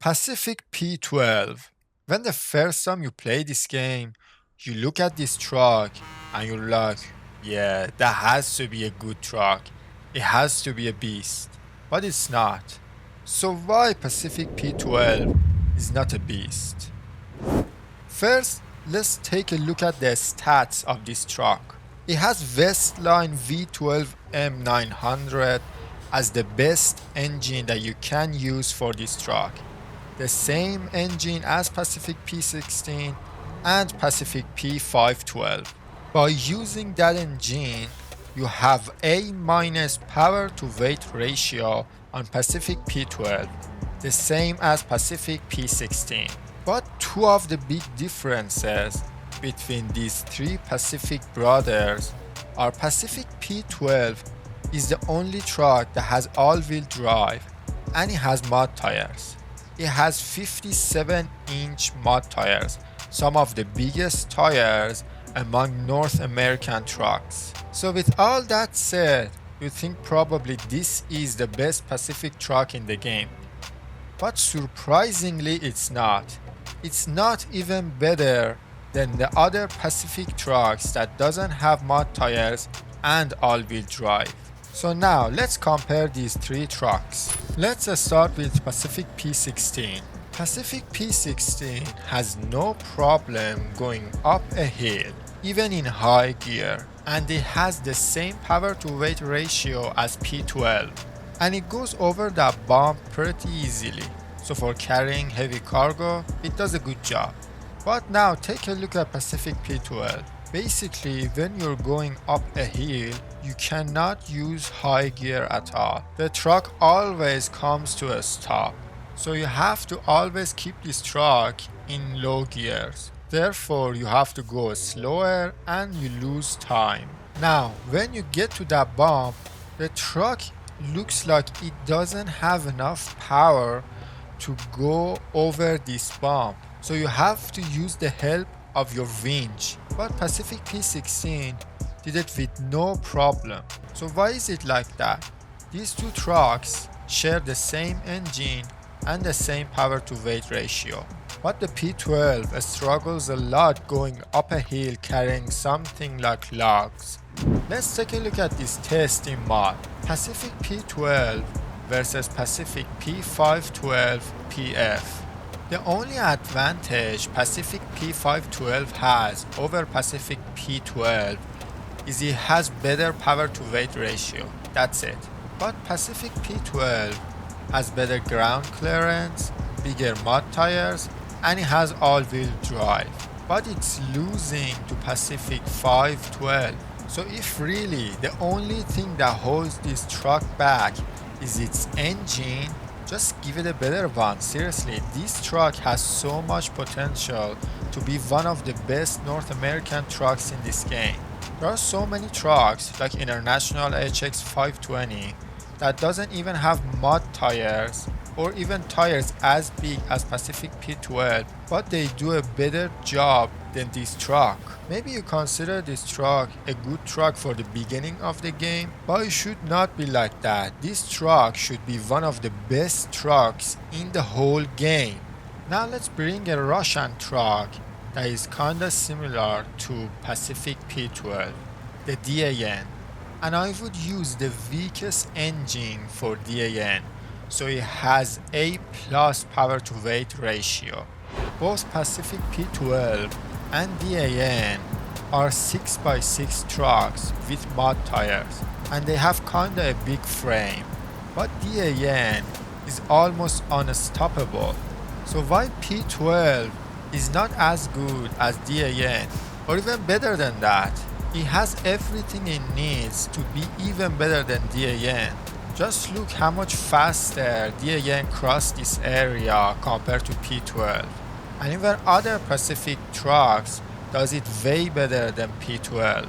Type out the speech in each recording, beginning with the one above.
Pacific P12. When the first time you play this game, you look at this truck and you're like, yeah, that has to be a good truck. It has to be a beast. But it's not. So why Pacific P12 is not a beast? First, let's take a look at the stats of this truck. It has Westline V12 M900 as the best engine that you can use for this truck. The same engine as Pacific P16 and Pacific P512. By using that engine, you have A- power to weight ratio on Pacific P12, the same as Pacific P16. But two of the big differences between these three Pacific brothers are Pacific P12 is the only truck that has all-wheel drive and it has mud tires. It has 57-inch mud tires, some of the biggest tires among North American trucks. So with all that said, you think probably this is the best Pacific truck in the game. But surprisingly it's not. It's not even better than the other Pacific trucks that doesn't have mud tires and all-wheel drive. So now let's compare these three trucks. Let's start with Pacific P16. Pacific P16 has no problem going up a hill, even in high gear, and it has the same power to weight ratio as P12, and it goes over that bump pretty easily. So for carrying heavy cargo, it does a good job. But now take a look at Pacific P12. Basically, when you're going up a hill, you cannot use high gear at all. The truck always comes to a stop. So you have to always keep this truck in low gears. Therefore, you have to go slower and you lose time. Now, when you get to that bump, the truck looks like it doesn't have enough power to go over this bump. So you have to use the help of your winch. But Pacific P16 did it with no problem. So why is it like that? These two trucks share the same engine and the same power to weight ratio. But the P12 struggles a lot going up a hill carrying something like logs. Let's take a look at this test in mod. Pacific P12 versus Pacific P512 PF. The only advantage Pacific P512 has over Pacific P12 is it has better power to weight ratio. That's it. But Pacific P12 has better ground clearance, bigger mud tires, and it has all-wheel drive. But it's losing to Pacific 512. So if really the only thing that holds this truck back is its engine, just give it a better one. Seriously, this truck has so much potential to be one of the best North American trucks in this game. There are so many trucks like International HX 520 that doesn't even have mud tires or even tires as big as Pacific P12, but they do a better job than this truck. Maybe you consider this truck a good truck for the beginning of the game, but it should not be like that. This truck should be one of the best trucks in the whole game. Now let's bring a Russian truck that is kinda similar to Pacific P12, the DAN. And I would use the weakest engine for DAN, so it has A+ power to weight ratio. Both Pacific P12 and DAN are 6x6 trucks with mud tires, and they have kinda a big frame. But DAN is almost unstoppable. So why P12 is not as good as DAN, or even better than that? It has everything it needs to be even better than DAN. Just look how much faster DAN crossed this area compared to P12. And even other Pacific trucks does it way better than P12.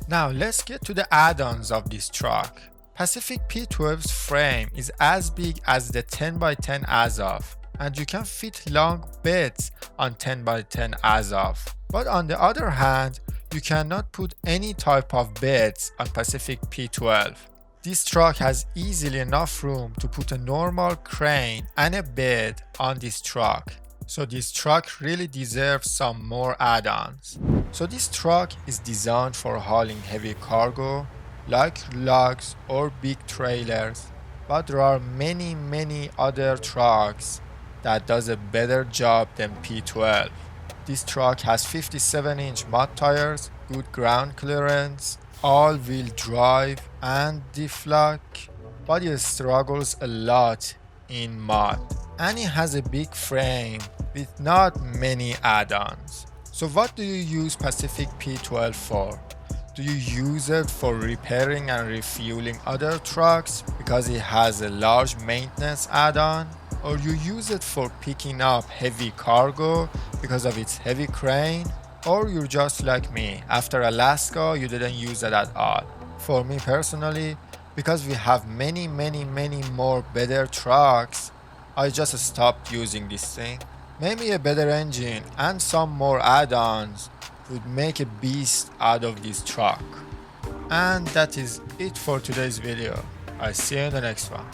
Now let's get to the add-ons of this truck. Pacific P12's frame is as big as the 10x10 Azov. and you can fit long beds on 10x10 as of. But on the other hand, you cannot put any type of beds on Pacific P12. This truck has easily enough room to put a normal crane and a bed on this truck. So this truck really deserves some more add-ons. So this truck is designed for hauling heavy cargo like logs or big trailers, but there are many other trucks that does a better job than P12. This truck has 57-inch mud tires, good ground clearance, all-wheel drive and diff lock, but it struggles a lot in mud. And it has a big frame with not many add-ons. So what do you use Pacific P12 for? Do you use it for repairing and refueling other trucks because it has a large maintenance add-on? Or you use it for picking up heavy cargo because of its heavy crane? Or you're just like me, after Alaska you didn't use it at all? For me personally, because we have many more better trucks, I just stopped using this thing. Maybe a better engine and some more add-ons would make a beast out of this truck. And that is it for today's video. I'll see you in the next one.